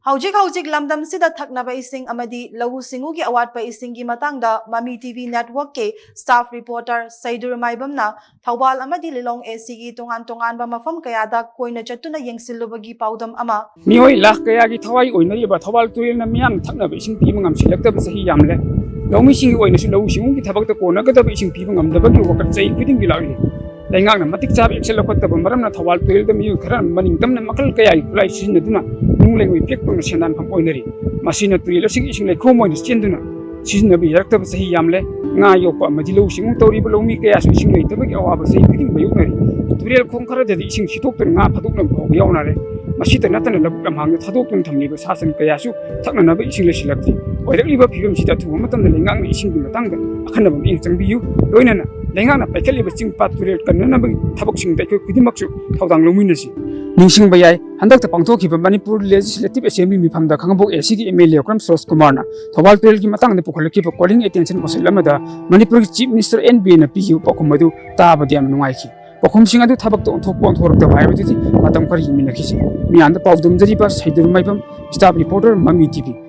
Hauji Lamdam Sida Thaknaba Ising Amadi Lahu Singugi Awatpa Isingi Matangda Mami TV Network ke staff reporter Saidur Maibamna Thawal Amadi Lilong SCG Tongan Bamafam Kayada Koina Chatuna Yangsilubagi Paudam Ama Mioi Lak Kayagi Tawai Oinariba Thawal Tuil Namiam Thaknaba Ising Pimangam selected Sahi Yamle. Lomi Sing Oinish Low Singugi Tabak the Kona Gata Ising Pimangam the Bagi Walker say quitting Gilari. Lengang Matik Sab Excel of the Maramna Thawal Tuil the Mu Karam Maningam Makal Kayai Fly Sinaduna. We pick from the Shandan from Oinery. Machine to Illusion like Homo in Stenduna. Season of the Director of Sahi Yamle, Nayopa, Madilo, Singutori below me, Kayas, wishing late to make our say, quitting by Unary. To real conquer the ising she took to Napadukam of Yonare. Machita Nathan among the Tadokum Tamibas Hassan Kayasu, Takanaba English elective. Or the liver film she that to Matan the Lingang ising in the Tanga, a kind of instant view, Loinana, Langana, Pekali was sing part to real Kanana, Taboxing Baker, Kudimaxu, Tawang Luminacy. Ningsing Bayai, Handak the Pangtoki, Manipur Legislative Assembly from the Kangbo SCG Emilia Kram Sos Kumarna, Tawal Pelgi Matang the Pokolaki for calling attention was Lamada, Manipur Chief Minister NB and PU Pokomadu, Tabadiam Nuaiki. Pokom Singadu Tabak on top of the Viability, Madam Kari Minakisi. Me and the Paudum Zariba, Saidur Maibam, staff reporter Mami TV.